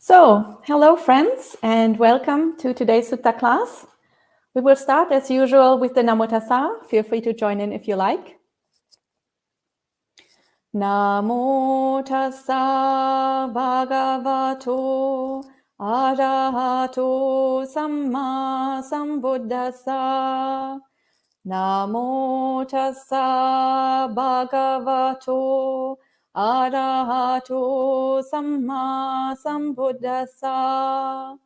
So, hello friends and welcome to today's Sutta class. We will start as usual with the Namo Tassa. Feel free to join in if you like. Namo Tassa Bhagavato Arahato Samma Sambuddhassa. Namo Tassa Bhagavato Arahato Samma Sambuddhassa.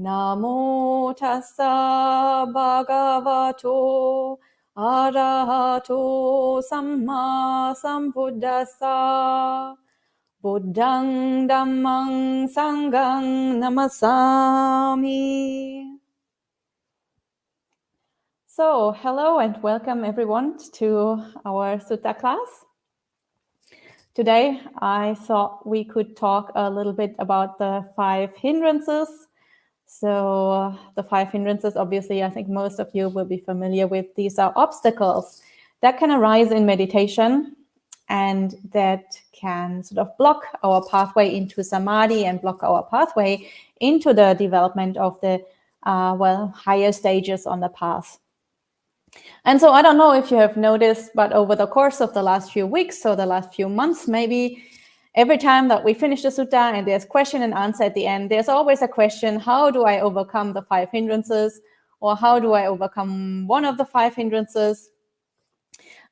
Namo Tassa Bhagavato Arahato Samma Sambuddhassa. Buddhang Dhammang Sanghang Namasami. So, hello and welcome everyone to our Sutta class. Today, I thought we could talk a little bit about the 5 hindrances. So, the 5 hindrances, obviously, I think most of you will be familiar with. These are obstacles that can arise in meditation and that can sort of block our pathway into samadhi and block our pathway into the development of the higher stages on the path. And so I don't know if you have noticed, but over the course of the last few weeks or the last few months, maybe every time that we finish the sutta and there's question and answer at the end, there's always a question: how do I overcome the 5 hindrances? Or how do I overcome one of the 5 hindrances?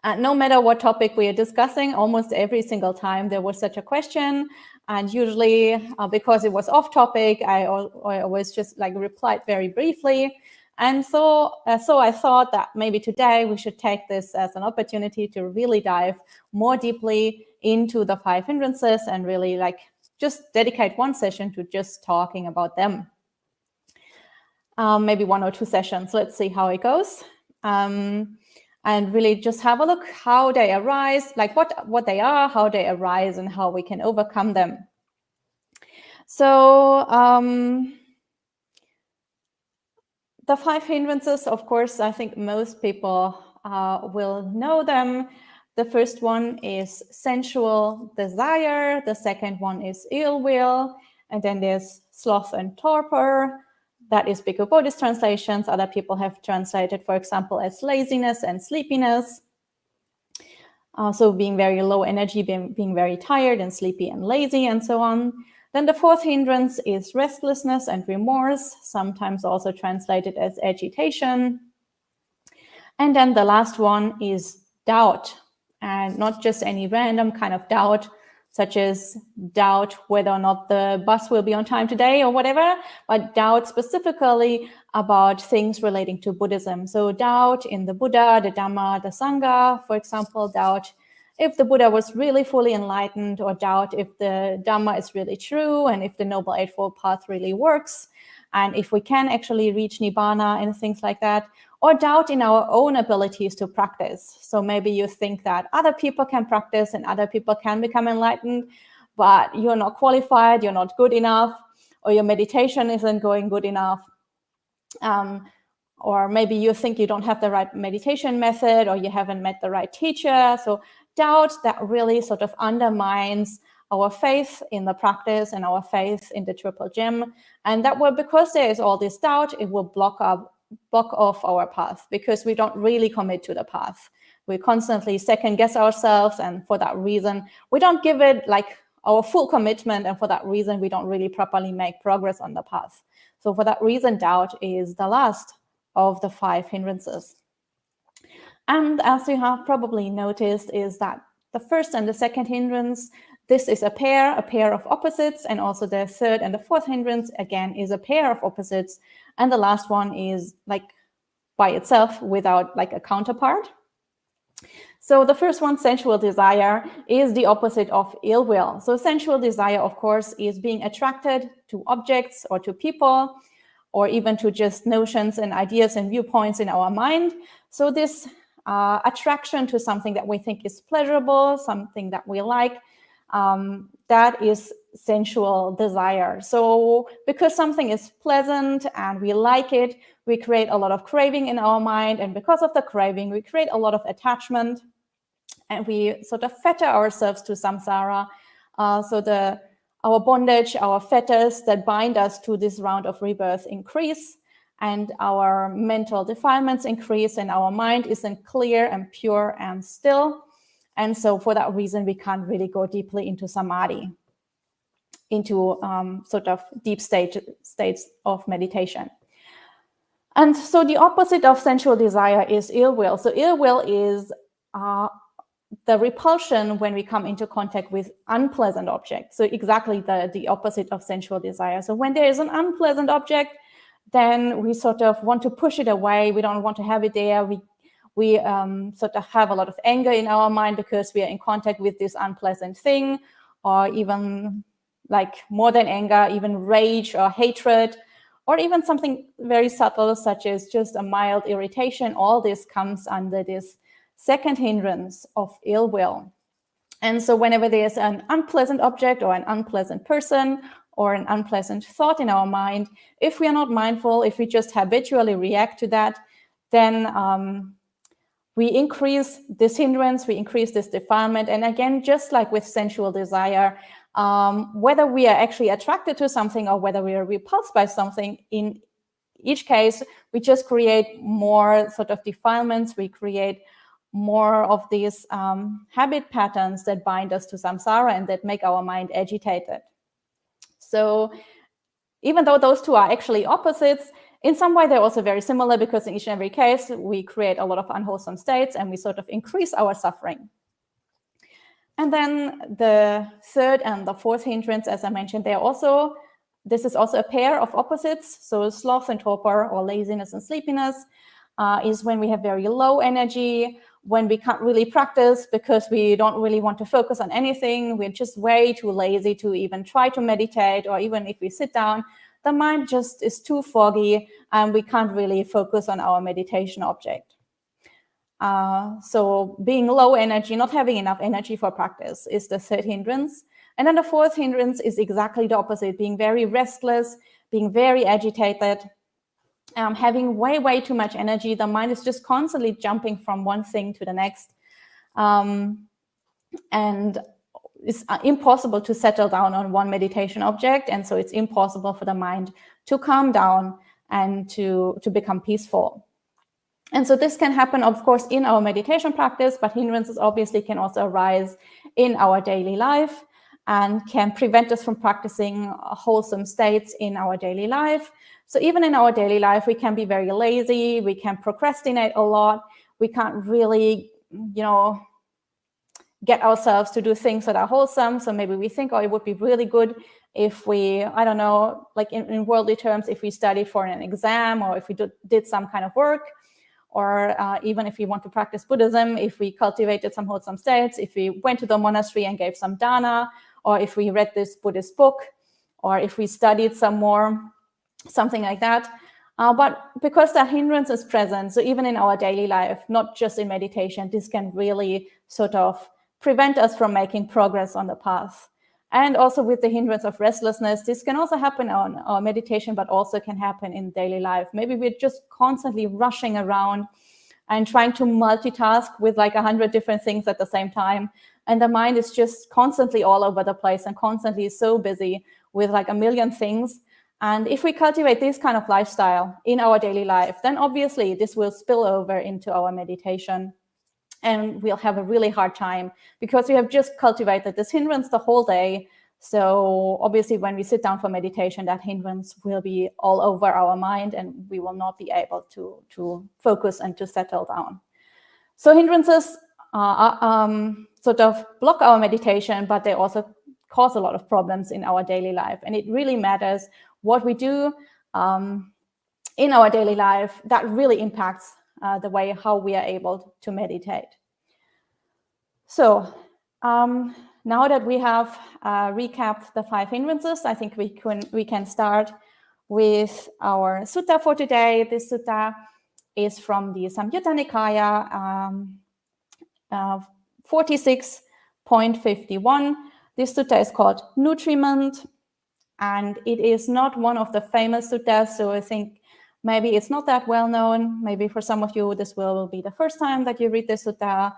No matter what topic we are discussing, almost every single time there was such a question. And usually, because it was off topic, I always just replied very briefly. And so I thought that maybe today we should take this as an opportunity to really dive more deeply into the 5 hindrances and really just dedicate one session to just talking about them. Maybe 1 or 2 sessions. Let's see how it goes. And really just have a look how they arise, what they are, how they arise, and how we can overcome them. So the 5 hindrances, of course, I think most people will know them. The first one is sensual desire. The second one is ill will. And then there's sloth and torpor. That is Bhikkhu Buddhist translations. Other people have translated, for example, as laziness and sleepiness. So being very low energy, being very tired and sleepy and lazy and so on. Then the 4th hindrance is restlessness and remorse, sometimes also translated as agitation. And then the last one is doubt, and not just any random kind of doubt, such as doubt whether or not the bus will be on time today or whatever, but doubt specifically about things relating to Buddhism. So doubt in the Buddha, the Dhamma, the Sangha, for example, doubt if the Buddha was really fully enlightened, or doubt if the Dhamma is really true, and if the Noble Eightfold Path really works, and if we can actually reach Nibbana and things like that, or doubt in our own abilities to practice. So maybe you think that other people can practice and other people can become enlightened, but you're not qualified, you're not good enough, or your meditation isn't going good enough. Or maybe you think you don't have the right meditation method, or you haven't met the right teacher. So doubt that really sort of undermines our faith in the practice and our faith in the Triple Gem. And that will, because there is all this doubt, it will block off our path, because we don't really commit to the path. We constantly second guess ourselves, and for that reason, we don't give it our full commitment, and for that reason, we don't really properly make progress on the path. So for that reason, doubt is the last of the 5 hindrances. And as you have probably noticed, is that the first and the second hindrance, this is a pair of opposites, and also the 3rd and the 4th hindrance, again, is a pair of opposites, and the last one is by itself without a counterpart. So the first one, sensual desire, is the opposite of ill will. So sensual desire, of course, is being attracted to objects or to people, or even to just notions and ideas and viewpoints in our mind. So this attraction to something that we think is pleasurable, something that we like, that is sensual desire. So because something is pleasant and we like it, we create a lot of craving in our mind. And because of the craving, we create a lot of attachment, and we sort of fetter ourselves to samsara. So the our bondage, our fetters that bind us to this round of rebirth increase, and our mental defilements increase, and our mind isn't clear and pure and still. And so for that reason, we can't really go deeply into samadhi, into sort of deep states of meditation. And so the opposite of sensual desire is ill will. So ill will is the repulsion when we come into contact with unpleasant objects. So exactly the opposite of sensual desire. So when there is an unpleasant object, then we sort of want to push it away. We don't want to have it there. We sort of have a lot of anger in our mind because we are in contact with this unpleasant thing, or even like more than anger, even rage or hatred, or even something very subtle such as just a mild irritation. All this comes under this second hindrance of ill will. And so whenever there's an unpleasant object or an unpleasant person or an unpleasant thought in our mind, if we are not mindful, if we just habitually react to that, then we increase this hindrance, we increase this defilement. And again, just like with sensual desire, whether we are actually attracted to something or whether we are repulsed by something, in each case, we just create more sort of defilements, we create more of these habit patterns that bind us to samsara and that make our mind agitated. So even though those two are actually opposites, in some way they're also very similar, because in each and every case we create a lot of unwholesome states and we sort of increase our suffering. And then the third and the fourth hindrance, as I mentioned, this is also a pair of opposites. So sloth and torpor, or laziness and sleepiness, is when we have very low energy, when we can't really practice because we don't really want to focus on anything. We're just way too lazy to even try to meditate, or even if we sit down, the mind just is too foggy and we can't really focus on our meditation object. So being low energy, not having enough energy for practice, is the third hindrance. And then the fourth hindrance is exactly the opposite, being very restless, being very agitated, having way too much energy. The mind is just constantly jumping from one thing to the next. And it's impossible to settle down on one meditation object. And so it's impossible for the mind to calm down and to become peaceful. And so this can happen, of course, in our meditation practice, but hindrances obviously can also arise in our daily life and can prevent us from practicing wholesome states in our daily life. So even in our daily life, we can be very lazy, we can procrastinate a lot, we can't really, get ourselves to do things that are wholesome. So maybe we think, it would be really good if we, I don't know, like in worldly terms, if we studied for an exam, or if we did some kind of work, or even if we want to practice Buddhism, if we cultivated some wholesome states, if we went to the monastery and gave some dana, or if we read this Buddhist book, or if we studied some more, something like that. But because that hindrance is present, so even in our daily life, not just in meditation, this can really sort of prevent us from making progress on the path. And also with the hindrance of restlessness, this can also happen on our meditation, but also can happen in daily life. Maybe we're just constantly rushing around and trying to multitask with like 100 different things at the same time. And the mind is just constantly all over the place and constantly so busy with like a million things. And if we cultivate this kind of lifestyle in our daily life, then obviously this will spill over into our meditation. And we'll have a really hard time because we have just cultivated this hindrance the whole day. So obviously when we sit down for meditation, that hindrance will be all over our mind and we will not be able to focus and to settle down. So hindrances sort of block our meditation, but they also cause a lot of problems in our daily life. And it really matters what we do in our daily life. That really impacts the way how we are able to meditate. So now that we have recapped the 5 hindrances, I think we can start with our sutta for today. This sutta is from the Samyutta Nikaya 46.51. This sutta is called Nutriment, and it is not one of the famous suttas, so I think maybe it's not that well known. Maybe for some of you, this will be the first time that you read this sutta.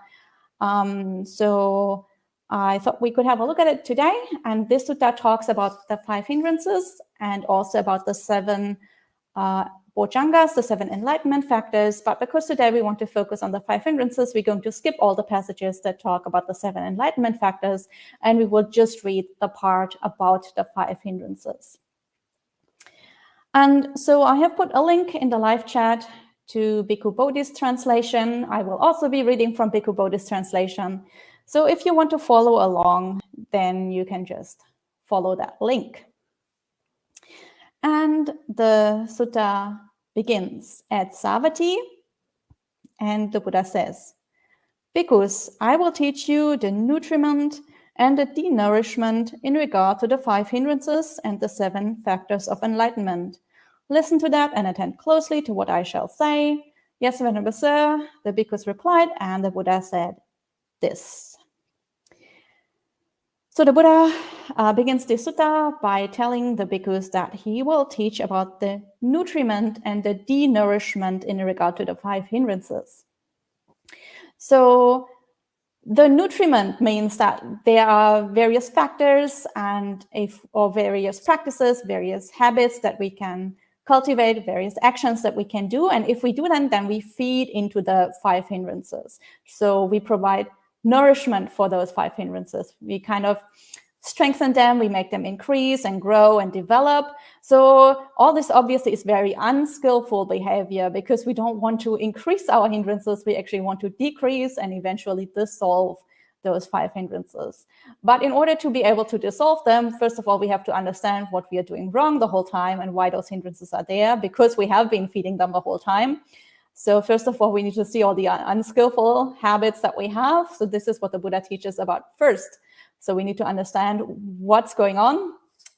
I thought we could have a look at it today. And this sutta talks about the 5 hindrances and also about the 7 bojjhangas, the 7 enlightenment factors. But because today we want to focus on the 5 hindrances, we're going to skip all the passages that talk about the 7 enlightenment factors, and we will just read the part about the 5 hindrances. And so I have put a link in the live chat to Bhikkhu Bodhi's translation. I will also be reading from Bhikkhu Bodhi's translation. So if you want to follow along, then you can just follow that link. And the sutta begins at Savatthi, and the Buddha says, "Bhikkhus, I will teach you the nutriment and the denourishment in regard to the 5 hindrances and the 7 factors of enlightenment. Listen to that and attend closely to what I shall say." "Yes, Venerable Sir," the bhikkhus replied, and the Buddha said this. So the Buddha begins the sutta by telling the bhikkhus that he will teach about the nutriment and the denourishment in regard to the 5 hindrances. So the nutriment means that there are various factors or various practices, various habits that we can cultivate, various actions that we can do. And if we do them, then we feed into the 5 hindrances. So we provide nourishment for those 5 hindrances. We kind of strengthen them, we make them increase and grow and develop. So all this obviously is very unskillful behavior because we don't want to increase our hindrances. We actually want to decrease and eventually dissolve those 5 hindrances. But in order to be able to dissolve them, first of all, we have to understand what we are doing wrong the whole time and why those hindrances are there, because we have been feeding them the whole time. So first of all, we need to see all the unskillful habits that we have. So this is what the Buddha teaches about first. So we need to understand what's going on.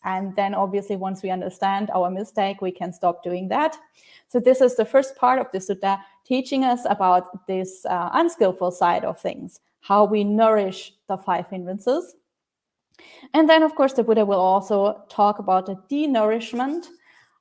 And then obviously, once we understand our mistake, we can stop doing that. So this is the first part of the sutta, teaching us about this unskillful side of things, how we nourish the 5 hindrances. And then, of course, the Buddha will also talk about the denourishment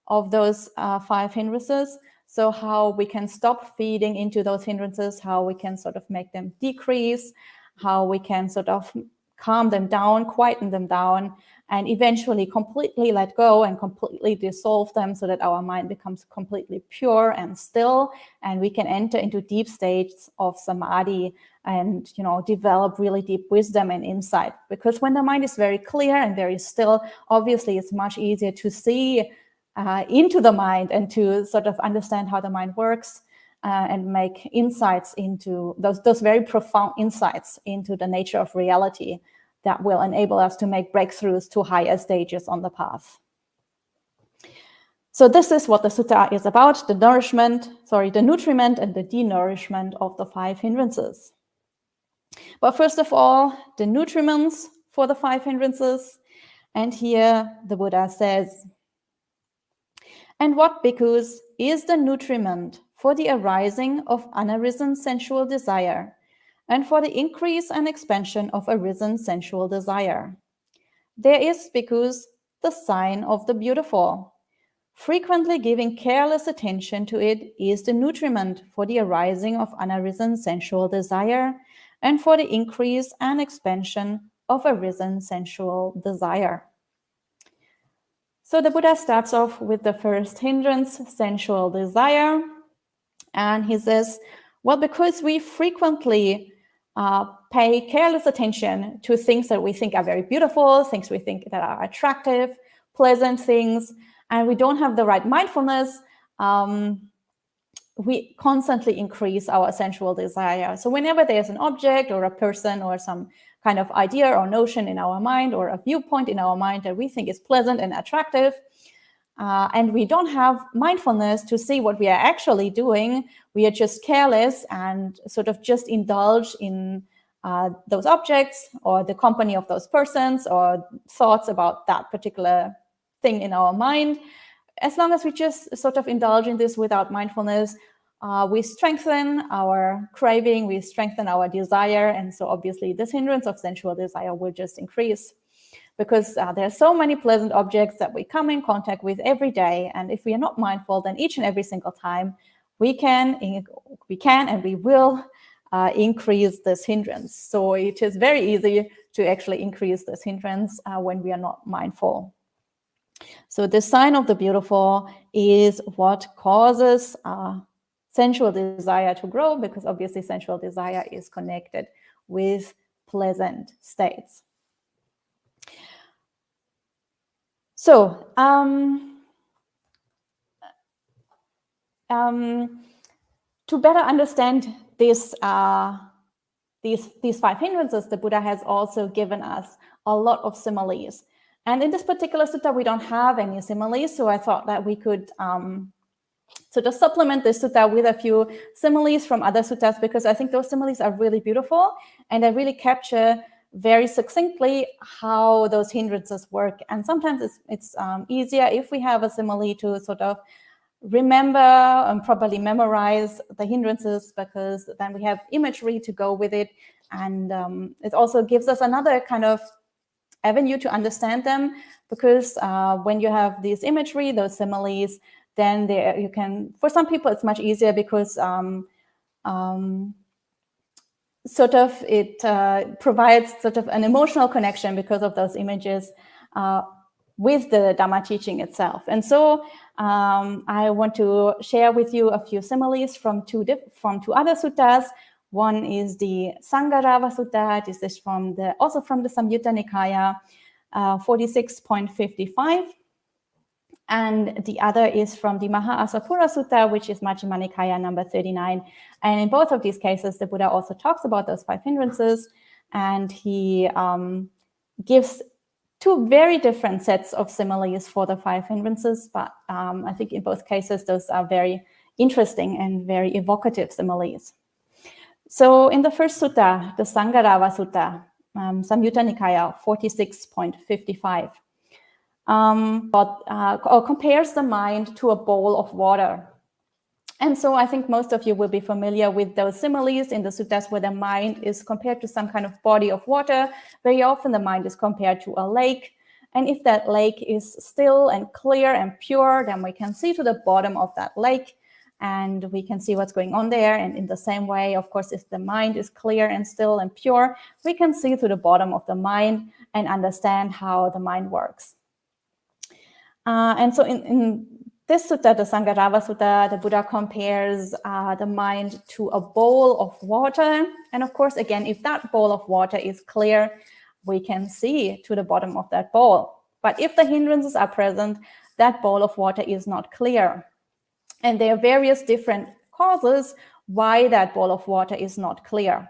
of those 5 hindrances. So how we can stop feeding into those hindrances, how we can sort of make them decrease, how we can sort of calm them down, quieten them down, and eventually completely let go and completely dissolve them so that our mind becomes completely pure and still, and we can enter into deep states of samadhi and, develop really deep wisdom and insight. Because when the mind is very clear and very still, obviously it's much easier to see into the mind and to sort of understand how the mind works and make insights into those very profound insights into the nature of reality that will enable us to make breakthroughs to higher stages on the path. So this is what the sutta is about, the nutriment and the denourishment of the 5 hindrances. But first of all, the nutriments for the 5 hindrances. And here the Buddha says, "And what, bhikkhus, is the nutriment for the arising of unarisen sensual desire, and for the increase and expansion of arisen sensual desire? There is, bhikkhus, the sign of the beautiful. Frequently giving careless attention to it is the nutriment for the arising of unarisen sensual desire, and for the increase and expansion of arisen sensual desire." So the Buddha starts off with the first hindrance, sensual desire. And he says, well, because we frequently pay careless attention to things that we think are very beautiful, things we think that are attractive, pleasant things, and we don't have the right mindfulness, we constantly increase our sensual desire. So whenever there's an object or a person or some kind of idea or notion in our mind or a viewpoint in our mind that we think is pleasant and attractive, and we don't have mindfulness to see what we are actually doing, we are just careless and sort of just indulge in those objects or the company of those persons or thoughts about that particular thing in our mind. As long as we just sort of indulge in this without mindfulness, we strengthen our craving, we strengthen our desire. And so obviously this hindrance of sensual desire will just increase because there are so many pleasant objects that we come in contact with every day. And if we are not mindful, then each and every single time we can and we will increase this hindrance. So it is very easy to actually increase this hindrance when we are not mindful. So the sign of the beautiful is what causes sensual desire to grow, because obviously sensual desire is connected with pleasant states. So to better understand this, these 5 hindrances, the Buddha has also given us a lot of similes. And in this particular sutta, we don't have any similes, so I thought that we could sort of supplement this sutta with a few similes from other suttas, because I think those similes are really beautiful and they really capture very succinctly how those hindrances work. And sometimes it's easier if we have a simile to sort of remember and properly memorize the hindrances, because then we have imagery to go with it. And it also gives us another kind of avenue to understand them, because when you have this imagery, those similes, then you can, for some people it's much easier, because sort of it provides sort of an emotional connection because of those images with the Dhamma teaching itself. And so I want to share with you a few similes from two other suttas. One is the Sangharava Sutta. This is also from the Samyutta Nikaya, 46.55. And the other is from the Maha-Asapura Sutta, which is Majjhima Nikaya number 39. And in both of these cases, the Buddha also talks about those 5 hindrances, and he gives 2 very different sets of similes for the 5 hindrances, but I think in both cases, those are very interesting and very evocative similes. So in the first sutta, the Sangharava Sutta, Samyutta Nikaya 46.55, compares the mind to a bowl of water. And so I think most of you will be familiar with those similes in the suttas where the mind is compared to some kind of body of water. Very often the mind is compared to a lake. And if that lake is still and clear and pure, then we can see to the bottom of that lake and we can see what's going on there. And in the same way, of course, if the mind is clear and still and pure, we can see to the bottom of the mind and understand how the mind works. And so in this sutta, the Sangharava Sutta, the Buddha compares the mind to a bowl of water. And of course, again, if that bowl of water is clear, we can see to the bottom of that bowl. But if the hindrances are present, that bowl of water is not clear. And there are various different causes why that bowl of water is not clear.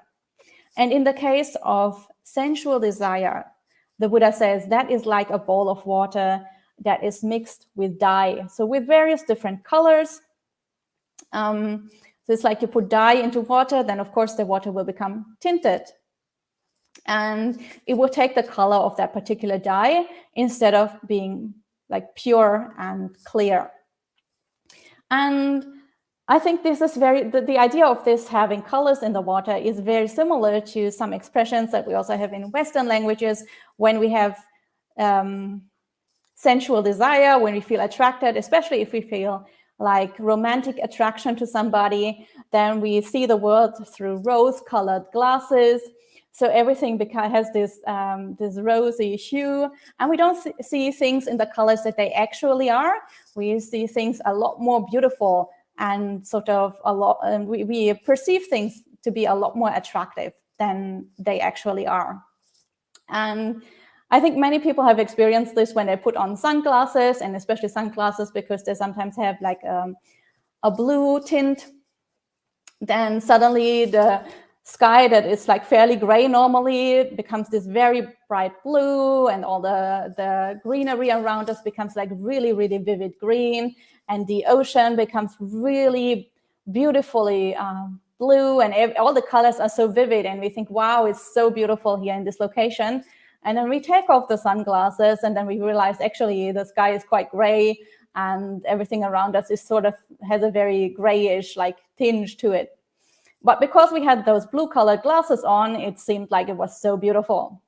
And in the case of sensual desire, the Buddha says that is like a bowl of water that is mixed with dye. So with various different colors. So it's like you put dye into water, then of course the water will become tinted. And it will take the color of that particular dye instead of being like pure and clear. And I think this is the idea of this having colors in the water is very similar to some expressions that we also have in Western languages when we have sensual desire, when we feel attracted, especially if we feel like romantic attraction to somebody, then we see the world through rose-colored glasses. So everything has this rosy hue, and we don't see things in the colors that they actually are. We see things a lot more beautiful and sort of we perceive things to be a lot more attractive than they actually are. And I think many people have experienced this when they put on sunglasses, and especially sunglasses because they sometimes have like a blue tint. Then suddenly the sky that is like fairly gray normally, it becomes this very bright blue, and all the greenery around us becomes like really, really vivid green, and the ocean becomes really beautifully blue, and all the colors are so vivid, and we think, wow, it's so beautiful here in this location. And then we take off the sunglasses, and then we realize actually the sky is quite gray, and everything around us is sort of has a very grayish like tinge to it. But because we had those blue-colored glasses on, it seemed like it was so beautiful.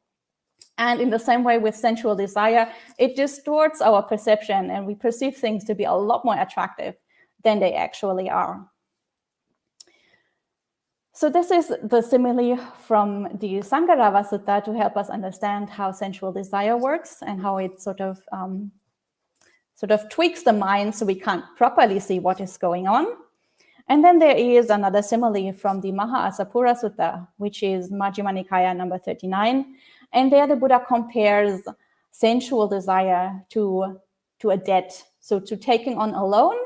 And in the same way with sensual desire, it distorts our perception, and we perceive things to be a lot more attractive than they actually are. So this is the simile from the Sangarava Sutta to help us understand how sensual desire works and how it sort of tweaks the mind so we can't properly see what is going on. And then there is another simile from the Maha-Asapura Sutta, which is Majjhima Nikaya number 39. And there the Buddha compares sensual desire to a debt, so to taking on a loan.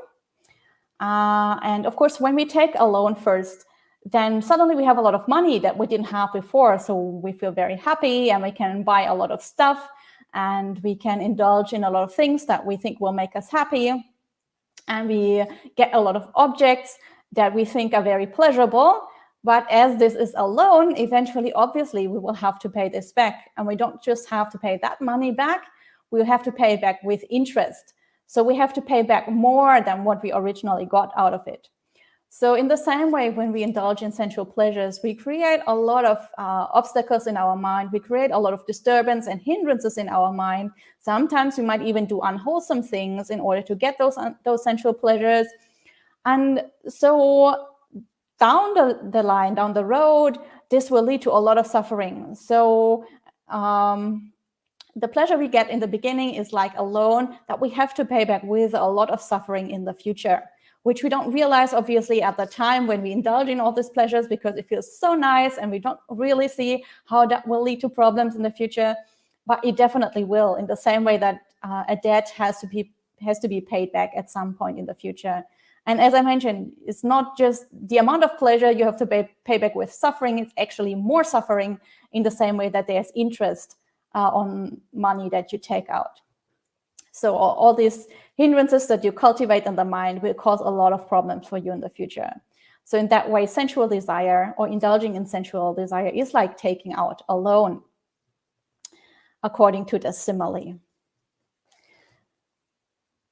And of course, when we take a loan first, then suddenly we have a lot of money that we didn't have before. So we feel very happy and we can buy a lot of stuff and we can indulge in a lot of things that we think will make us happy. And we get a lot of objects that we think are very pleasurable. But as this is a loan, eventually, obviously, we will have to pay this back. And we don't just have to pay that money back, we have to pay it back with interest. So we have to pay back more than what we originally got out of it. So in the same way, when we indulge in sensual pleasures, we create a lot of obstacles in our mind. We create a lot of disturbance and hindrances in our mind. Sometimes we might even do unwholesome things in order to get those sensual pleasures. And so down the line, down the road, this will lead to a lot of suffering. So the pleasure we get in the beginning is like a loan that we have to pay back with a lot of suffering in the future, which we don't realize, obviously, at the time when we indulge in all these pleasures because it feels so nice and we don't really see how that will lead to problems in the future. But it definitely will, in the same way that a debt has to be paid back at some point in the future. And as I mentioned, it's not just the amount of pleasure you have to pay back with suffering, it's actually more suffering in the same way that there's interest on money that you take out. So all these hindrances that you cultivate in the mind will cause a lot of problems for you in the future. So in that way, sensual desire or indulging in sensual desire is like taking out a loan, according to the simile.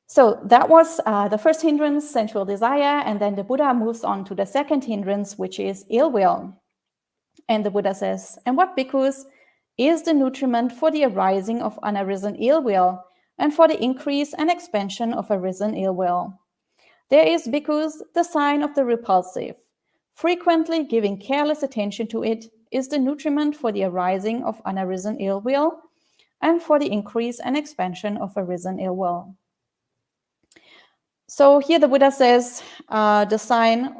So that was the first hindrance, sensual desire, and then the Buddha moves on to the second hindrance, which is ill will. And the Buddha says, and what bhikkhus is the nutriment for the arising of unarisen ill will, and for the increase and expansion of arisen ill will? There is, bhikkhus, the sign of the repulsive. Frequently giving careless attention to it is the nutriment for the arising of unarisen ill will, and for the increase and expansion of arisen ill will. So here the Buddha says the sign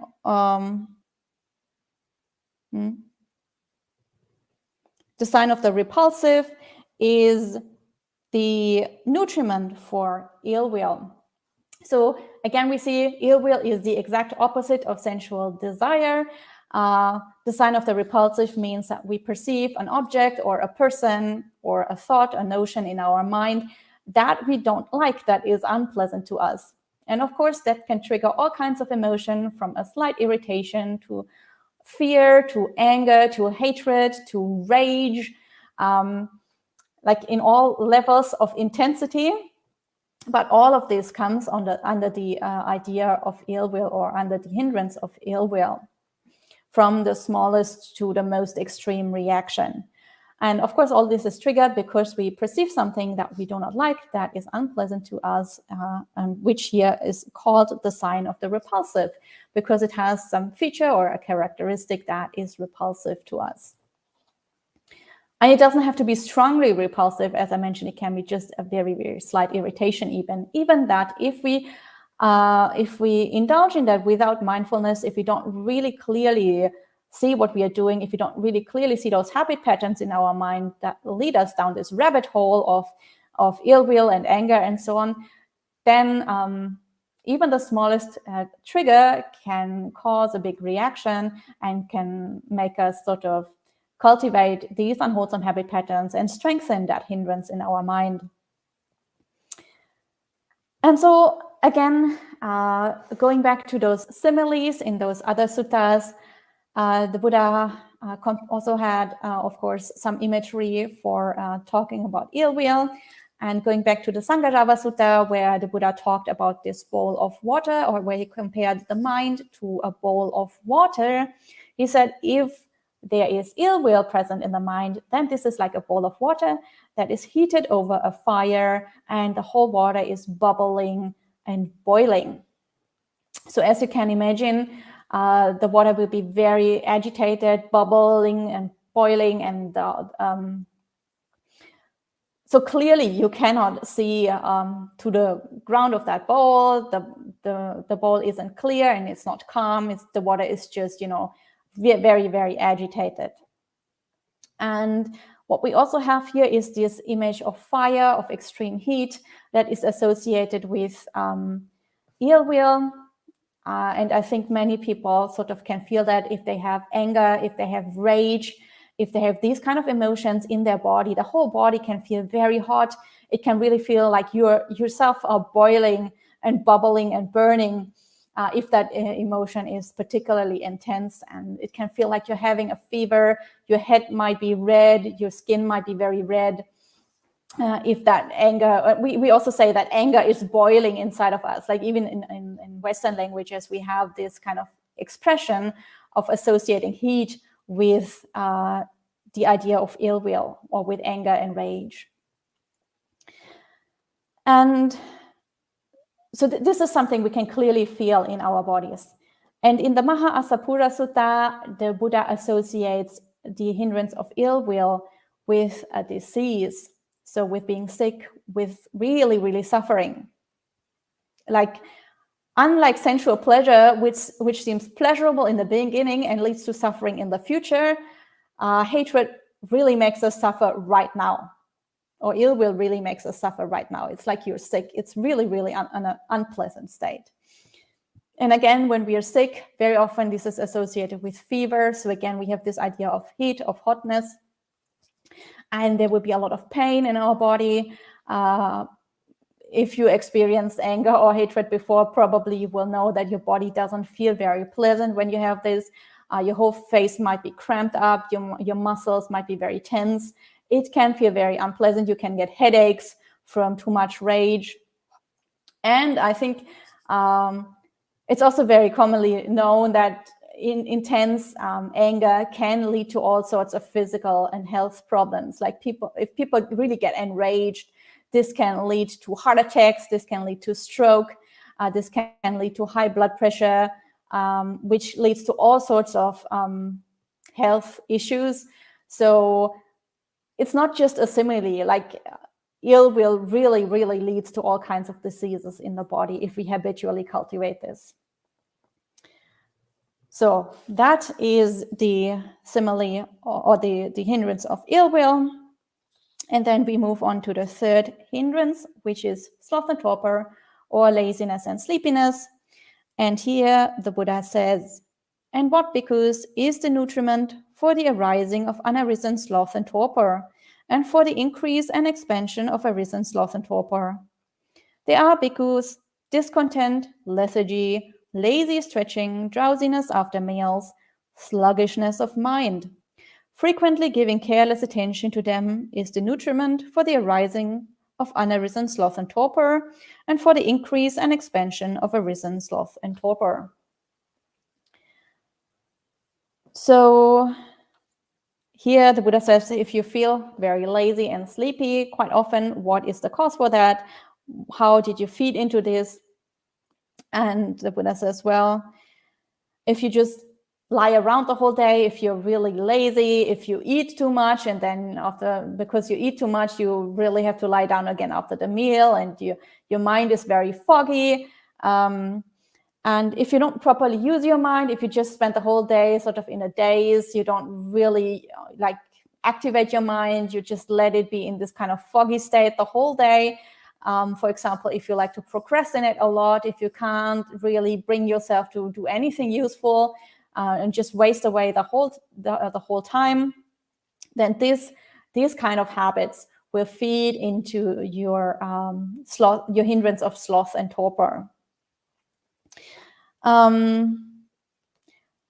of the repulsive is the nutriment for ill will. So again, we see ill will is the exact opposite of sensual desire. The sign of the repulsive means that we perceive an object or a person or a thought, a notion in our mind that we don't like, that is unpleasant to us. And of course, that can trigger all kinds of emotion, from a slight irritation to fear, to anger, to hatred, to rage, like in all levels of intensity. But all of this comes under the idea of ill will, or under the hindrance of ill will, from the smallest to the most extreme reaction. And of course, all this is triggered because we perceive something that we do not like, that is unpleasant to us, and which here is called the sign of the repulsive, because it has some feature or a characteristic that is repulsive to us. And it doesn't have to be strongly repulsive. As I mentioned, it can be just a very, very slight irritation even that if we indulge in that without mindfulness, if we don't really clearly see what we are doing, if we don't really clearly see those habit patterns in our mind that lead us down this rabbit hole of ill will and anger and so on, then even the smallest trigger can cause a big reaction and can make us sort of cultivate these unwholesome habit patterns and strengthen that hindrance in our mind. And so again, going back to those similes in those other suttas, the Buddha also had, of course, some imagery for talking about ill will. And going back to the Sangarava Sutta, where the Buddha talked about this bowl of water, or where he compared the mind to a bowl of water, he said, if there is ill will present in the mind, then this is like a bowl of water that is heated over a fire, and the whole water is bubbling and boiling. So as you can imagine, The water will be very agitated, bubbling and boiling, and so clearly you cannot see to the ground of that bowl. The bowl isn't clear and it's not calm. The water is just, very, very agitated. And what we also have here is this image of fire, of extreme heat, that is associated with ill will. And I think many people sort of can feel that if they have anger, if they have rage, if they have these kind of emotions in their body, the whole body can feel very hot. It can really feel like you yourself are boiling and bubbling and burning if that emotion is particularly intense. And it can feel like you're having a fever. Your head might be red. Your skin might be very red. If that anger, we also say that anger is boiling inside of us. Like even in Western languages, we have this kind of expression of associating heat with the idea of ill will, or with anger and rage. And so this is something we can clearly feel in our bodies. And in the Maha-Asapura Sutta, the Buddha associates the hindrance of ill will with a disease. So with being sick, with really, really suffering. Like, unlike sensual pleasure, which seems pleasurable in the beginning and leads to suffering in the future, hatred really makes us suffer right now. Or ill will really makes us suffer right now. It's like you're sick. It's really, really an unpleasant state. And again, when we are sick, very often this is associated with fever. So again, we have this idea of heat, of hotness. And there will be a lot of pain in our body. If you experienced anger or hatred before, probably you will know that your body doesn't feel very pleasant when you have this. Your whole face might be cramped up. Your muscles might be very tense. It can feel very unpleasant. You can get headaches from too much rage. And I think it's also very commonly known that intense anger can lead to all sorts of physical and health problems. Like if people really get enraged, this can lead to heart attacks, this can lead to stroke, this can lead to high blood pressure, which leads to all sorts of health issues. So it's not just a simile, like ill will really, really leads to all kinds of diseases in the body if we habitually cultivate this. So that is the simile or the hindrance of ill will. And then we move on to the third hindrance, which is sloth and torpor, or laziness and sleepiness. And here the Buddha says, and what bhikkhus is the nutriment for the arising of unarisen sloth and torpor, and for the increase and expansion of arisen sloth and torpor? They are bhikkhus, discontent, lethargy, lazy stretching, drowsiness after meals, sluggishness of mind. Frequently giving careless attention to them is the nutriment for the arising of unarisen sloth and torpor, and for the increase and expansion of arisen sloth and torpor. So here the Buddha says, if you feel very lazy and sleepy, quite often, what is the cause for that? How did you feed into this? And the Buddha says, well, if you just lie around the whole day, if you're really lazy, if you eat too much, and then because you eat too much, you really have to lie down again after the meal, and your mind is very foggy. And if you don't properly use your mind, if you just spend the whole day sort of in a daze, you don't really activate your mind, you just let it be in this kind of foggy state the whole day. For example, if you like to procrastinate a lot, if you can't really bring yourself to do anything useful and just waste away the whole time, then these kind of habits will feed into your hindrance of sloth and torpor.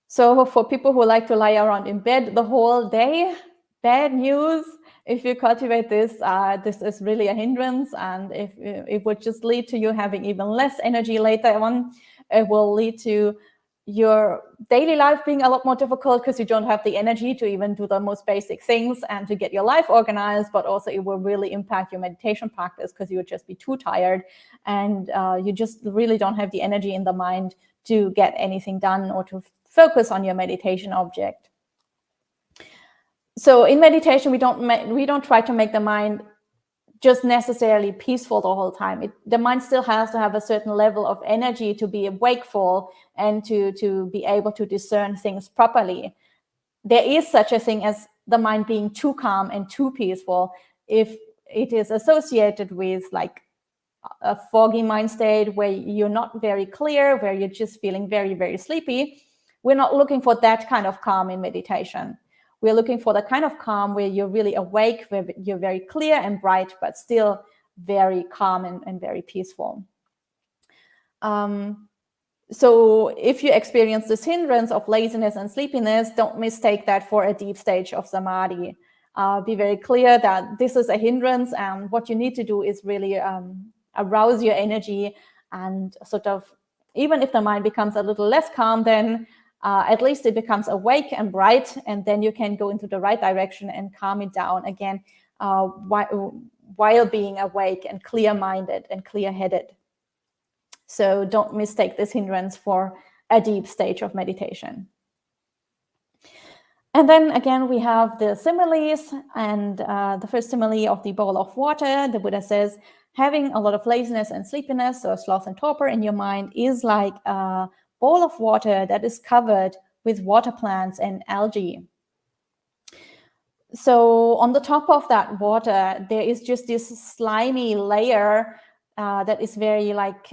So for people who like to lie around in bed the whole day, bad news. If you cultivate this, this is really a hindrance, and if it would just lead to you having even less energy later on, it will lead to your daily life being a lot more difficult because you don't have the energy to even do the most basic things and to get your life organized, but also it will really impact your meditation practice because you would just be too tired, and you just really don't have the energy in the mind to get anything done or to focus on your meditation object. So in meditation, we don't try to make the mind just necessarily peaceful the whole time. The mind still has to have a certain level of energy to be wakeful and to be able to discern things properly. There is such a thing as the mind being too calm and too peaceful if it is associated with like a foggy mind state where you're not very clear, where you're just feeling very, very sleepy. We're not looking for that kind of calm in meditation. We're looking for the kind of calm where you're really awake, where you're very clear and bright, but still very calm and very peaceful. So if you experience this hindrance of laziness and sleepiness, don't mistake that for a deep stage of samadhi. Be very clear that this is a hindrance, and what you need to do is really arouse your energy and sort of, even if the mind becomes a little less calm, then at least it becomes awake and bright, and then you can go into the right direction and calm it down again while being awake and clear-minded and clear-headed. So don't mistake this hindrance for a deep stage of meditation. And then again, we have the similes, and the first simile of the bowl of water. The Buddha says, having a lot of laziness and sleepiness, or sloth and torpor in your mind, is like a bowl of water that is covered with water plants and algae. So on the top of that water, there is just this slimy layer that is very like,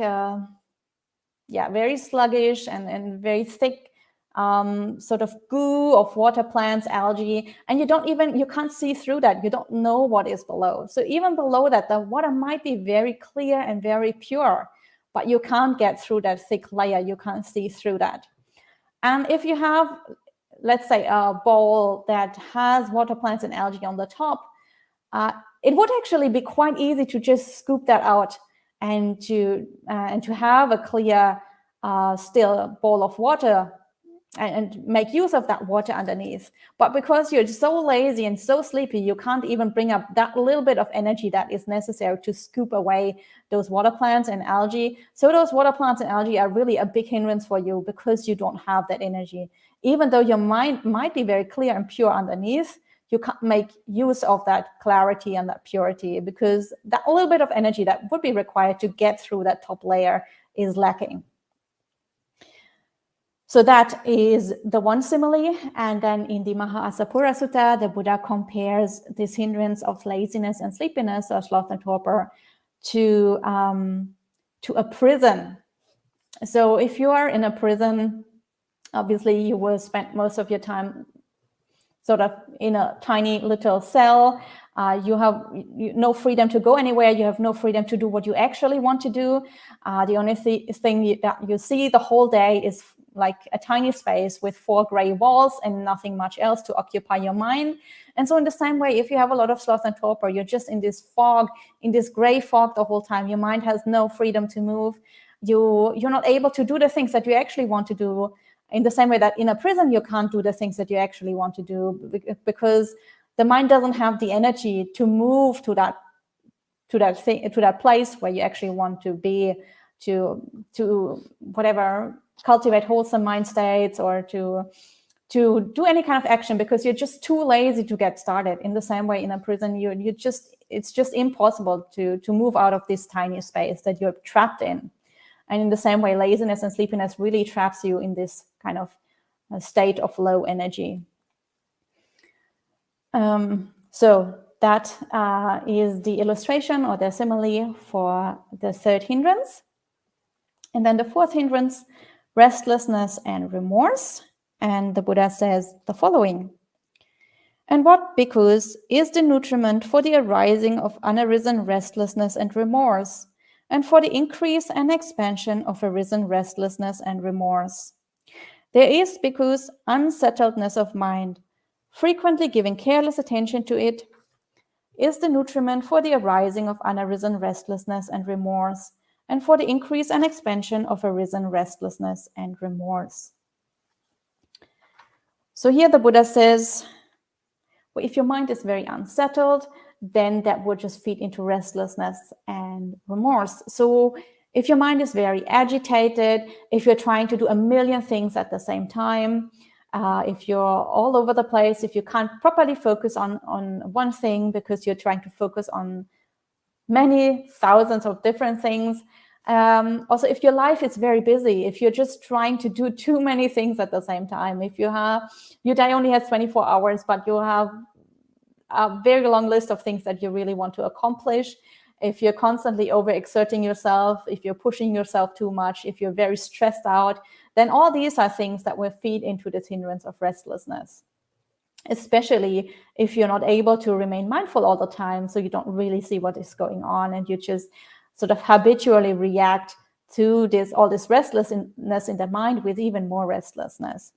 very sluggish and very thick, sort of goo of water plants, algae, and you can't see through that. You don't know what is below. So even below that, the water might be very clear and very pure, but you can't get through that thick layer. You can't see through that. And if you have, let's say, a bowl that has water plants and algae on the top, it would actually be quite easy to just scoop that out and to have a clear, still bowl of water and make use of that water underneath. But because you're so lazy and so sleepy, you can't even bring up that little bit of energy that is necessary to scoop away those water plants and algae. So those water plants and algae are really a big hindrance for you because you don't have that energy. Even though your mind might be very clear and pure underneath, you can't make use of that clarity and that purity because that little bit of energy that would be required to get through that top layer is lacking. So that is the one simile. And then in the Mahaasapura Sutta, the Buddha compares this hindrance of laziness and sleepiness, or sloth and torpor, to a prison. So if you are in a prison, obviously you will spend most of your time sort of in a tiny little cell. You have no freedom to go anywhere. You have no freedom to do what you actually want to do. The only thing that you see the whole day is like a tiny space with 4 gray walls and nothing much else to occupy your mind. And so in the same way, if you have a lot of sloth and torpor, you're just in this fog, in this gray fog the whole time. Your mind has no freedom to move. You're not able to do the things that you actually want to do. In the same way that in a prison, you can't do the things that you actually want to do because the mind doesn't have the energy to move to that place where you actually want to be, to whatever, cultivate wholesome mind states or to do any kind of action because you're just too lazy to get started. In the same way, in a prison, it's just impossible to move out of this tiny space that you're trapped in. And in the same way, laziness and sleepiness really traps you in this kind of state of low energy. So that is the illustration or the simile for the third hindrance. And then the fourth hindrance, restlessness and remorse. And the Buddha says the following. And what, bhikkhus, is the nutriment for the arising of unarisen restlessness and remorse, and for the increase and expansion of arisen restlessness and remorse? There is, bhikkhus, unsettledness of mind, frequently giving careless attention to it, is the nutriment for the arising of unarisen restlessness and remorse, and for the increase and expansion of arisen restlessness and remorse. So here the Buddha says, well, if your mind is very unsettled, then that would just feed into restlessness and remorse. So If your mind is very agitated, if you're trying to do a million things at the same time, if you're all over the place, if you can't properly focus on one thing because you're trying to focus on many thousands of different things. Also, if your life is very busy, if you're just trying to do too many things at the same time, if your day only has 24 hours, but you have a very long list of things that you really want to accomplish, if you're constantly overexerting yourself, if you're pushing yourself too much, if you're very stressed out, then all these are things that will feed into this hindrance of restlessness, especially if you're not able to remain mindful all the time, so you don't really see what is going on and you just sort of habitually react to all this restlessness in the mind with even more restlessness.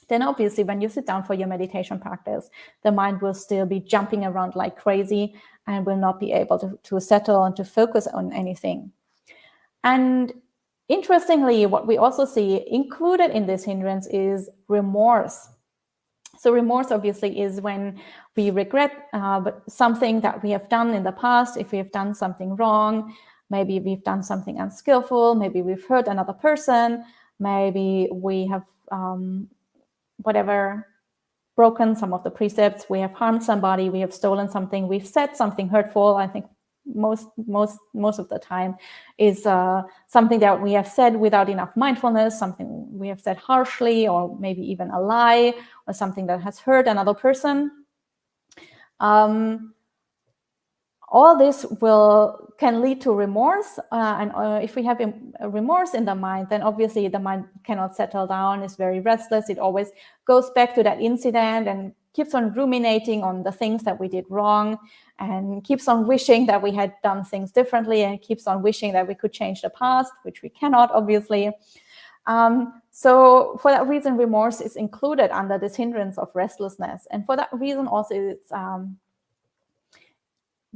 Then obviously when you sit down for your meditation practice, the mind will still be jumping around like crazy and will not be able to settle and to focus on anything. And interestingly, what we also see included in this hindrance is remorse. So remorse obviously is when we regret something that we have done in the past. If we have done something wrong, maybe we've done something unskillful, maybe we've hurt another person, maybe we have broken some of the precepts, we have harmed somebody, we have stolen something, we've said something hurtful. I think most of the time is something that we have said without enough mindfulness, something we have said harshly, or maybe even a lie, or something that has hurt another person. All this can lead to remorse, and if we have a remorse in the mind, then obviously the mind cannot settle down, is very restless. It always goes back to that incident and keeps on ruminating on the things that we did wrong, and keeps on wishing that we had done things differently, and keeps on wishing that we could change the past, which we cannot, obviously. So for that reason, remorse is included under this hindrance of restlessness. And for that reason also,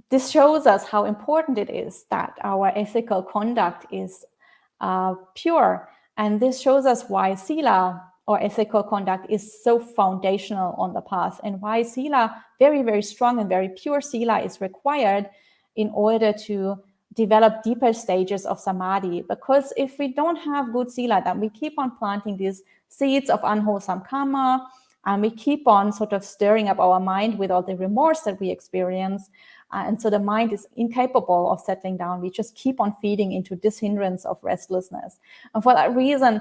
this shows us how important it is that our ethical conduct is pure. And this shows us why sila, or ethical conduct, is so foundational on the path, and why sila, very, very strong and very pure sila, is required in order to develop deeper stages of samadhi. Because if we don't have good sila, then we keep on planting these seeds of unwholesome karma, and we keep on sort of stirring up our mind with all the remorse that we experience. And so the mind is incapable of settling down. We just keep on feeding into this hindrance of restlessness. And for that reason,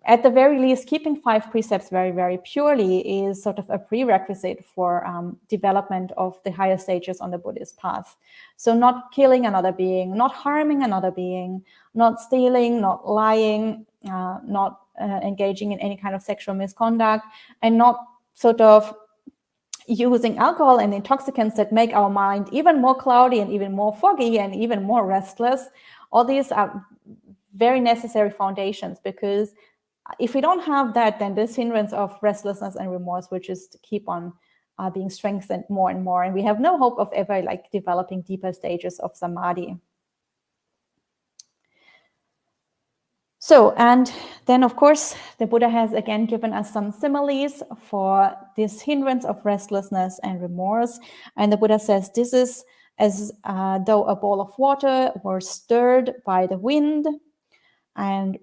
at the very least, keeping 5 precepts very, very purely is sort of a prerequisite for development of the higher stages on the Buddhist path. So not killing another being, not harming another being, not stealing, not lying, not engaging in any kind of sexual misconduct, and not sort of using alcohol and intoxicants that make our mind even more cloudy and even more foggy and even more restless. All these are very necessary foundations, because if we don't have that, then this hindrance of restlessness and remorse will just keep on being strengthened more and more, and we have no hope of ever developing deeper stages of samadhi. So, and then of course, the Buddha has again given us some similes for this hindrance of restlessness and remorse. And the Buddha says this is as though a bowl of water were stirred by the wind, and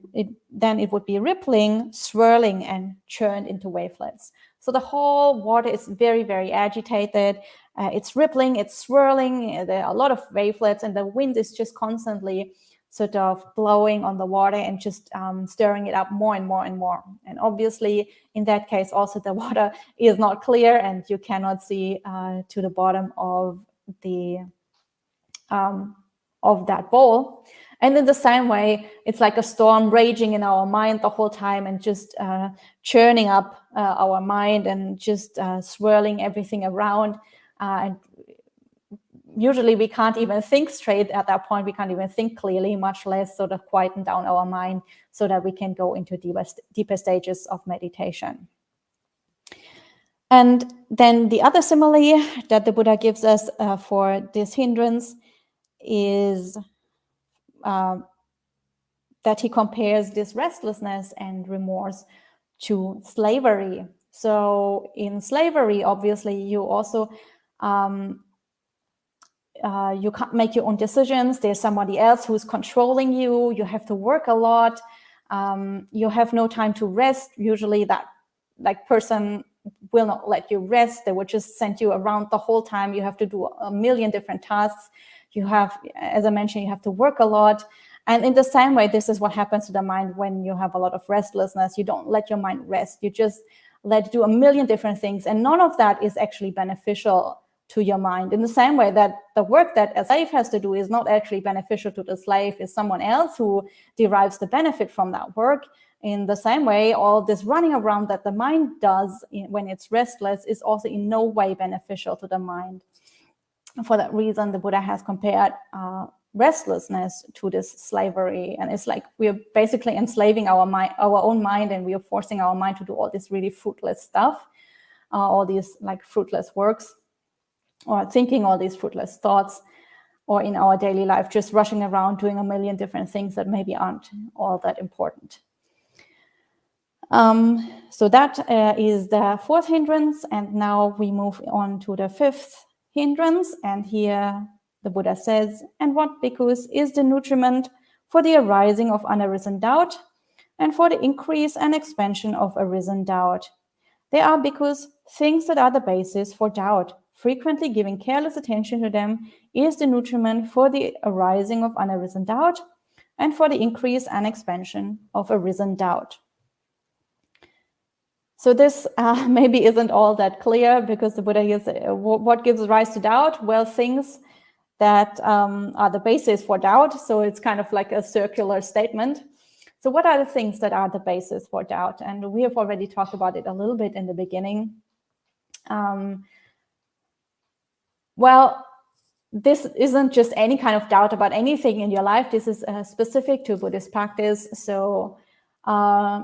then it would be rippling, swirling, and churned into wavelets. So the whole water is very, very agitated. It's rippling, it's swirling, there are a lot of wavelets, and the wind is just constantly sort of blowing on the water and just stirring it up more and more and more. And obviously, in that case, also the water is not clear, and you cannot see to the bottom of that bowl. And in the same way, it's like a storm raging in our mind the whole time, and just churning up our mind and just swirling everything around. And usually we can't even think straight at that point. We can't even think clearly, much less sort of quieten down our mind so that we can go into deeper stages of meditation. And then the other simile that the Buddha gives us for this hindrance is that he compares this restlessness and remorse to slavery. So in slavery, obviously, you also you can't make your own decisions. There's somebody else who's controlling you. You have to work a lot. You have no time to rest. Usually that person will not let you rest. They will just send you around the whole time. You have to do a million different tasks. You have, as I mentioned, you have to work a lot. And in the same way, this is what happens to the mind when you have a lot of restlessness. You don't let your mind rest. You just let it do a million different things. And none of that is actually beneficial to your mind. In the same way that the work that a slave has to do is not actually beneficial to the slave, is someone else who derives the benefit from that work. In the same way, all this running around that the mind does when it's restless is also in no way beneficial to the mind. For that reason, the Buddha has compared restlessness to this slavery, and it's like we're basically enslaving our own mind, and we are forcing our mind to do all this really fruitless stuff, all these like fruitless works, or thinking all these fruitless thoughts, or in our daily life just rushing around doing a million different things that maybe aren't all that important. So that is the fourth hindrance, and now we move on to the fifth hindrance. And here the Buddha says, and what bhikkhus is the nutriment for the arising of unarisen doubt and for the increase and expansion of arisen doubt? There are bhikkhus things that are the basis for doubt. Frequently giving careless attention to them is the nutriment for the arising of unarisen doubt and for the increase and expansion of arisen doubt. So this maybe isn't all that clear, because the Buddha is what gives rise to doubt? Well, things that are the basis for doubt. So it's kind of like a circular statement. So what are the things that are the basis for doubt? And we have already talked about it a little bit in the beginning. Well, this isn't just any kind of doubt about anything in your life. This is specific to Buddhist practice. So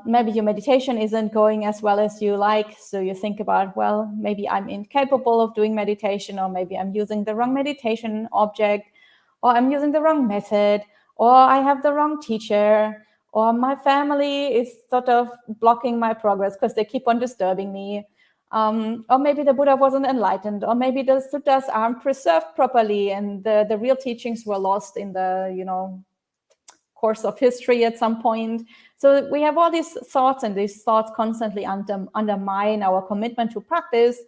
maybe your meditation isn't going as well as you like. So you think about, well, maybe I'm incapable of doing meditation, or maybe I'm using the wrong meditation object, or I'm using the wrong method, or I have the wrong teacher, or my family is sort of blocking my progress because they keep on disturbing me. Or maybe the Buddha wasn't enlightened, or maybe the suttas aren't preserved properly and the real teachings were lost in the, course of history at some point. So we have all these thoughts, and these thoughts constantly undermine our commitment to practice.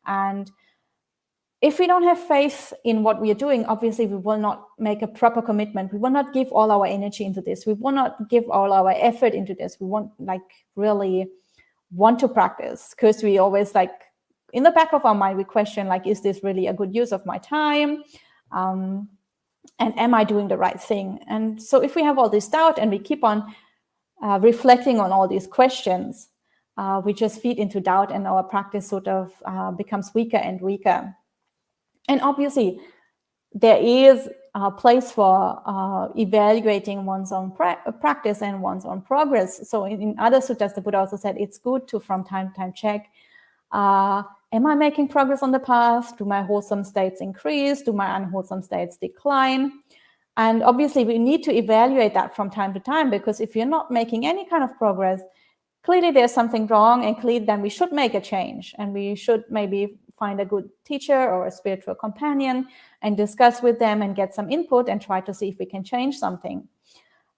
And if we don't have faith in what we are doing, obviously we will not make a proper commitment. We will not give all our energy into this. We will not give all our effort into this. We won't really want to practice, because we always in the back of our mind, we question is this really a good use of my time? And am I doing the right thing? And so if we have all this doubt and we keep on reflecting on all these questions, we just feed into doubt, and our practice sort of becomes weaker and weaker. And obviously, there is a place for evaluating one's own practice and one's own progress. So in other suttas, the Buddha also said it's good to from time to time check, am I making progress on the path? Do my wholesome states increase? Do my unwholesome states decline? And obviously, we need to evaluate that from time to time, because if you're not making any kind of progress, clearly there's something wrong, and clearly then we should make a change, and we should maybe find a good teacher or a spiritual companion and discuss with them and get some input and try to see if we can change something.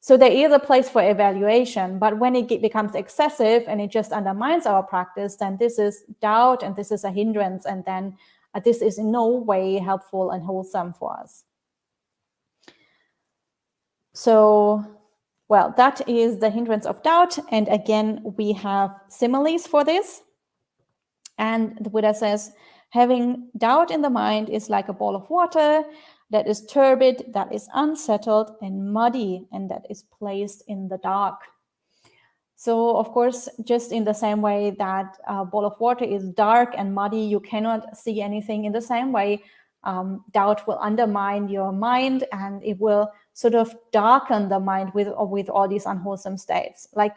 So there is a place for evaluation, but when it becomes excessive and it just undermines our practice, then this is doubt and this is a hindrance, and then this is in no way helpful and wholesome for us. So, well, that is the hindrance of doubt. And again, we have similes for this. And the Buddha says, having doubt in the mind is like a ball of water that is turbid, that is unsettled and muddy, and that is placed in the dark. So, of course, just in the same way that a ball of water is dark and muddy, you cannot see anything. In the same way, doubt will undermine your mind, and it will sort of darken the mind with all these unwholesome states. Like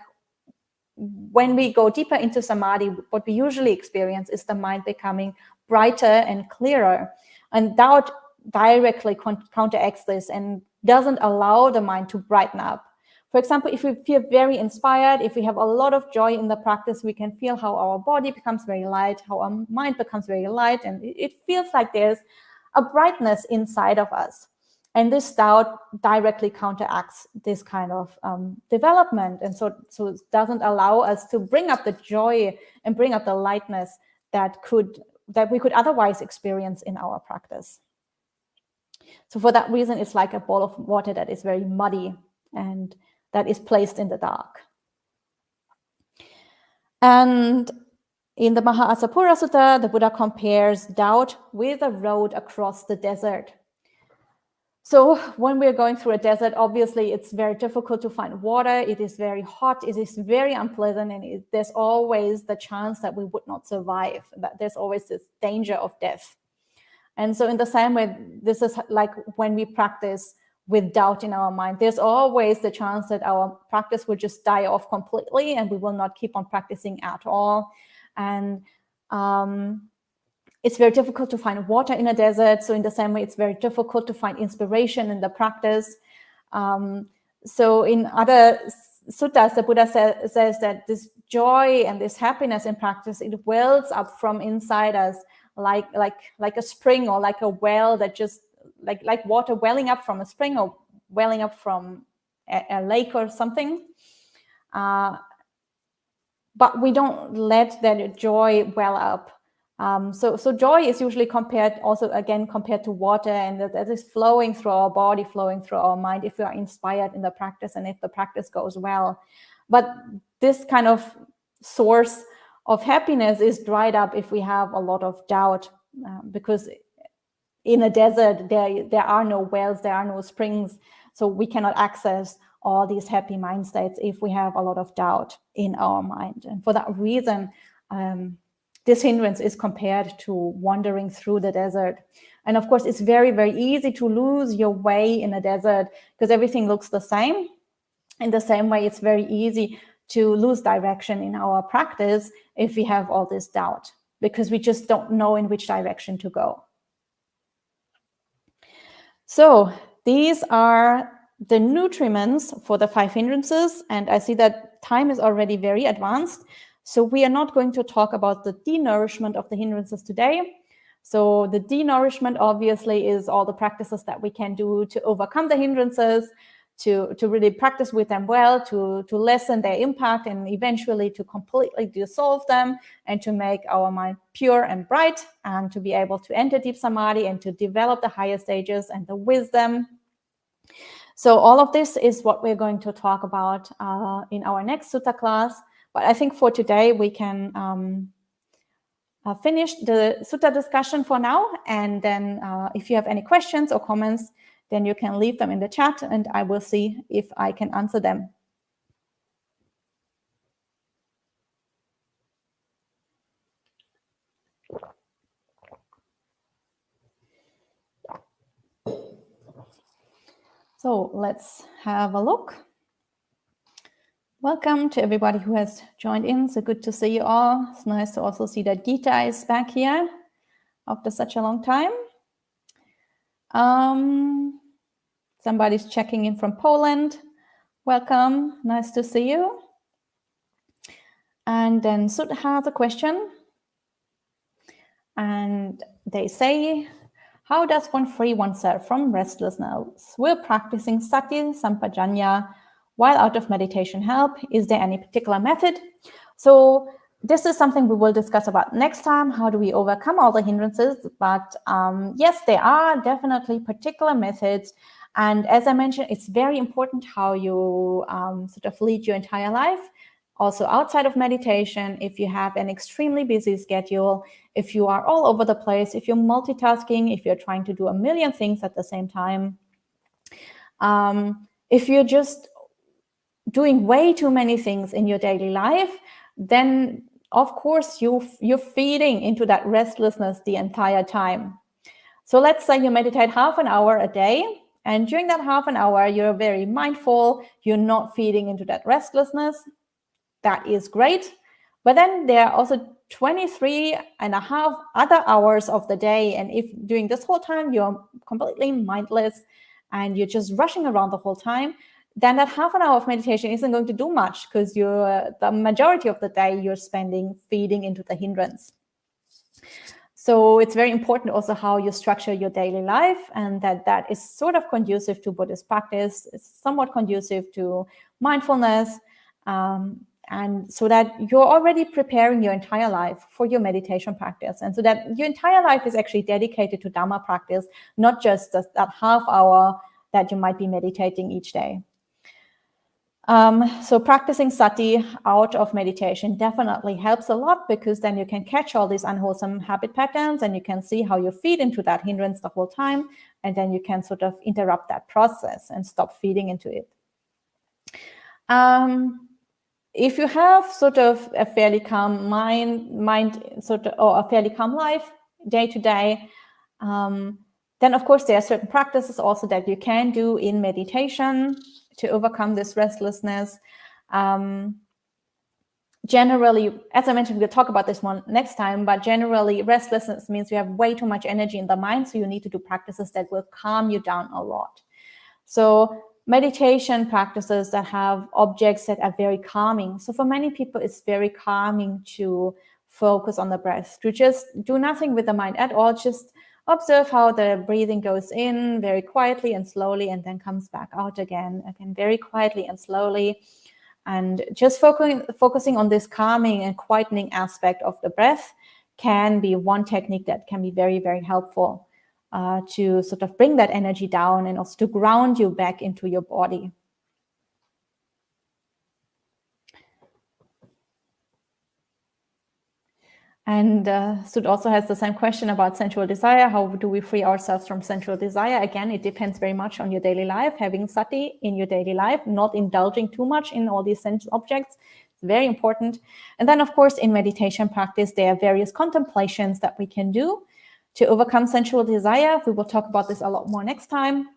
when we go deeper into samadhi, what we usually experience is the mind becoming brighter and clearer. And doubt directly counteracts this and doesn't allow the mind to brighten up. For example, if we feel very inspired, if we have a lot of joy in the practice, we can feel how our body becomes very light, how our mind becomes very light, and it feels like there's a brightness inside of us. And this doubt directly counteracts this kind of development. And so it doesn't allow us to bring up the joy and bring up the lightness that we could otherwise experience in our practice. So for that reason, it's like a ball of water that is very muddy and that is placed in the dark. And in the Mahasapura Sutta, the Buddha compares doubt with a road across the desert. So when we're going through a desert, obviously it's very difficult to find water. It is very hot. It is very unpleasant. And there's always the chance that we would not survive, that there's always this danger of death. And so in the same way, this is like when we practice with doubt in our mind, there's always the chance that our practice will just die off completely and we will not keep on practicing at all. And it's very difficult to find water in a desert. So in the same way, it's very difficult to find inspiration in the practice. So in other suttas, the Buddha says that this joy and this happiness in practice, it wells up from inside us like a spring or like a well that just like water welling up from a spring or welling up from a lake or something. But we don't let that joy well up. So joy is usually compared to water, and that is flowing through our body, flowing through our mind if we are inspired in the practice and if the practice goes well. But this kind of source of happiness is dried up if we have a lot of doubt, because in a desert there are no wells, there are no springs, so we cannot access all these happy mind states if we have a lot of doubt in our mind. And for that reason, this hindrance is compared to wandering through the desert. And of course, it's very, very easy to lose your way in a desert because everything looks the same. In the same way, it's very easy to lose direction in our practice if we have all this doubt, because we just don't know in which direction to go. So these are the nutriments for the 5 hindrances. And I see that time is already very advanced. So we are not going to talk about the denourishment of the hindrances today. So the denourishment obviously is all the practices that we can do to overcome the hindrances, to really practice with them well, to lessen their impact and eventually to completely dissolve them and to make our mind pure and bright and to be able to enter deep samadhi and to develop the higher stages and the wisdom. So all of this is what we're going to talk about in our next sutta class. But I think for today, we can finish the sutta discussion for now. And then if you have any questions or comments, then you can leave them in the chat and I will see if I can answer them. So let's have a look. Welcome to everybody who has joined in. So good to see you all. It's nice to also see that Gita is back here after such a long time. Somebody's checking in from Poland. Welcome. Nice to see you. And then Sud has a question. And they say, how does one free oneself from restlessness? Will practicing sati sampajanya while out of meditation help? Is there any particular method? So this is something we will discuss about next time. How do we overcome all the hindrances? But yes, there are definitely particular methods. And as I mentioned, it's very important how you sort of lead your entire life. Also outside of meditation, if you have an extremely busy schedule, if you are all over the place, if you're multitasking, if you're trying to do a million things at the same time, if you're just doing way too many things in your daily life, then of course you're feeding into that restlessness the entire time. So let's say you meditate half an hour a day, and during that half an hour, you're very mindful, you're not feeding into that restlessness. That is great. But then there are also 23 and a half other hours of the day. And if during this whole time you're completely mindless and you're just rushing around the whole time, then that half an hour of meditation isn't going to do much because the majority of the day you're spending feeding into the hindrance. So it's very important also how you structure your daily life, and that is sort of conducive to Buddhist practice. It's somewhat conducive to mindfulness, and so that you're already preparing your entire life for your meditation practice, and so that your entire life is actually dedicated to Dhamma practice, not just that half hour that you might be meditating each day. So practicing sati out of meditation definitely helps a lot, because then you can catch all these unwholesome habit patterns and you can see how you feed into that hindrance the whole time, and then you can sort of interrupt that process and stop feeding into it. If you have sort of a fairly calm mind sort of, or a fairly calm life day to day, then of course there are certain practices also that you can do in meditation to overcome this restlessness. Generally, as I mentioned, we'll talk about this one next time, but generally restlessness means you have way too much energy in the mind, so you need to do practices that will calm you down a lot. So meditation practices that have objects that are very calming. So for many people, it's very calming to focus on the breath, to just do nothing with the mind at all, just observe how the breathing goes in very quietly and slowly, and then comes back out again very quietly and slowly. And just focusing on this calming and quietening aspect of the breath can be one technique that can be very, very helpful to sort of bring that energy down and also to ground you back into your body. And Sud also has the same question about sensual desire. How do we free ourselves from sensual desire? Again, it depends very much on your daily life. Having sati in your daily life, not indulging too much in all these sense objects, is very important. And then, of course, in meditation practice, there are various contemplations that we can do to overcome sensual desire. We will talk about this a lot more next time.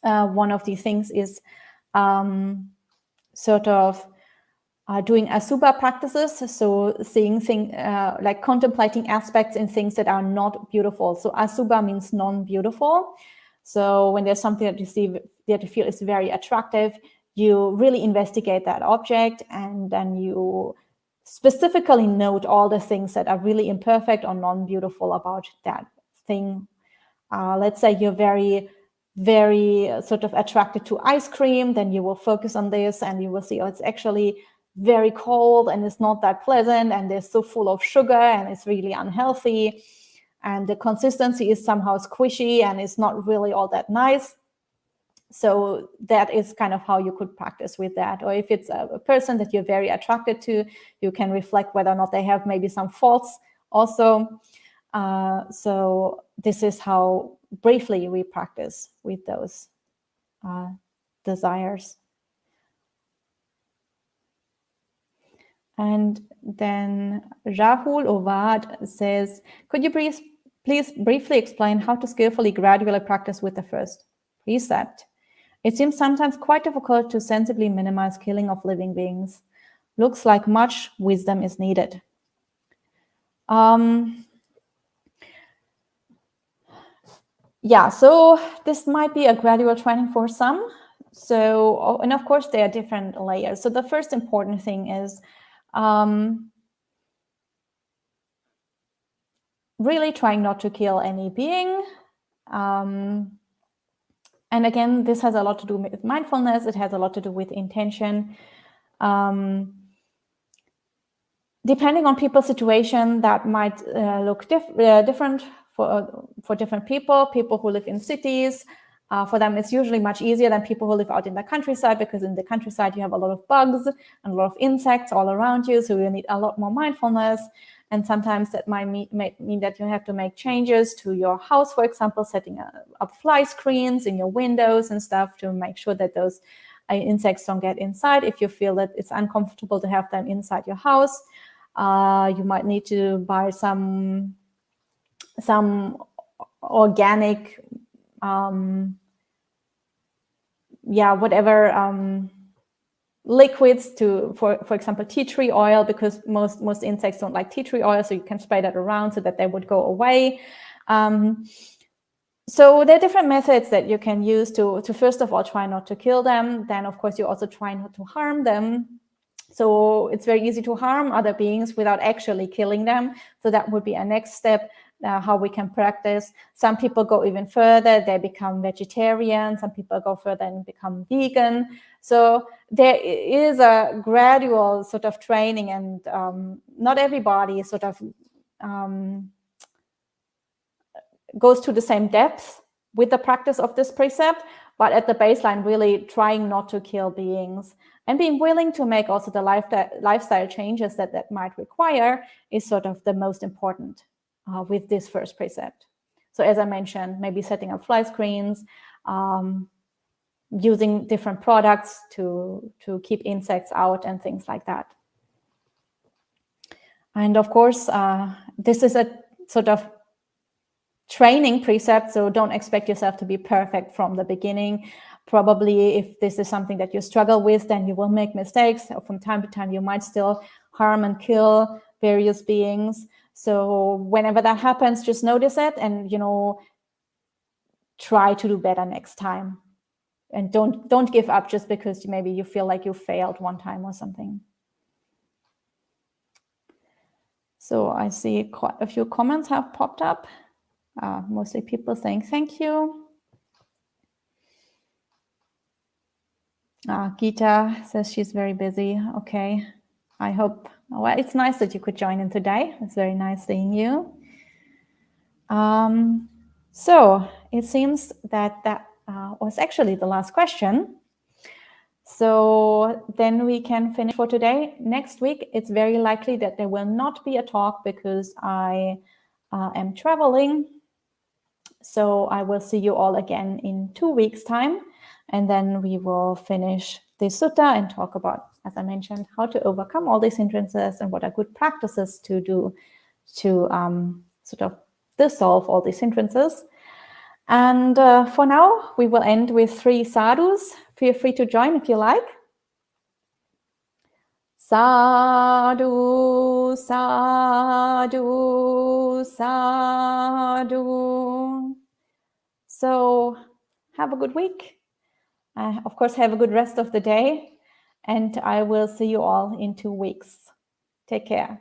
One of these things is sort of doing asubha practices, so seeing things like contemplating aspects in things that are not beautiful. So asubha means non-beautiful. So when there's something that you see that you feel is very attractive, you really investigate that object, and then you specifically note all the things that are really imperfect or non-beautiful about that thing. Let's say you're very sort of attracted to ice cream, then you will focus on this and you will see, oh, it's actually very cold and it's not that pleasant, and they're so full of sugar and it's really unhealthy, and the consistency is somehow squishy and it's not really all that nice. So that is kind of how you could practice with that. Or if it's a person that you're very attracted to, you can reflect whether or not they have maybe some faults also. So this is how briefly we practice with those desires. And then Rahul Ovad says, could you please briefly explain how to skillfully gradually practice with the first precept? It seems sometimes quite difficult to sensibly minimize killing of living beings. Looks like much wisdom is needed. Yeah, so this might be a gradual training for some. So, and of course, there are different layers. So the first important thing is really trying not to kill any being. And again, this has a lot to do with mindfulness. It has a lot to do with intention. Depending on people's situation, that might look different for different people. People who live in cities, for them, it's usually much easier than people who live out in the countryside, because in the countryside, you have a lot of bugs and a lot of insects all around you. So you need a lot more mindfulness. And sometimes that might mean that you have to make changes to your house, for example, setting up fly screens in your windows and stuff to make sure that those insects don't get inside. If you feel that it's uncomfortable to have them inside your house, you might need to buy some organic, liquids for example, tea tree oil, because most insects don't like tea tree oil, so you can spray that around so that they would go away. So there are different methods that you can use to first of all try not to kill them. Then of course you also try not to harm them. So it's very easy to harm other beings without actually killing them. So that would be a next step, how we can practice. Some people go even further, they become vegetarian. Some people go further and become vegan. So there is a gradual sort of training, and not everybody sort of goes to the same depth with the practice of this precept, but at the baseline, really trying not to kill beings and being willing to make also the lifestyle changes that might require is sort of the most important with this first precept. So as I mentioned, maybe setting up fly screens, using different products to keep insects out and things like that. And of course, this is a sort of training precept, so don't expect yourself to be perfect from the beginning. Probably if this is something that you struggle with, then you will make mistakes. From time to time, you might still harm and kill various beings. So whenever that happens, just notice it and, try to do better next time. And don't give up just because maybe you feel like you failed one time or something. So I see quite a few comments have popped up. Mostly people saying thank you. Gita says she's very busy. Okay. I hope, well, it's nice that you could join in today. It's very nice seeing you. So it seems that was actually the last question. So then we can finish for today. Next week, it's very likely that there will not be a talk because I am traveling. So I will see you all again in 2 weeks' time. And then we will finish this sutta and talk about, as I mentioned, how to overcome all these hindrances and what are good practices to do to sort of dissolve all these hindrances. And for now, we will end with 3 sadhus. Feel free to join if you like. Sadhu, sadhu, sadhu. So have a good week. Of course, have a good rest of the day. And I will see you all in 2 weeks. Take care.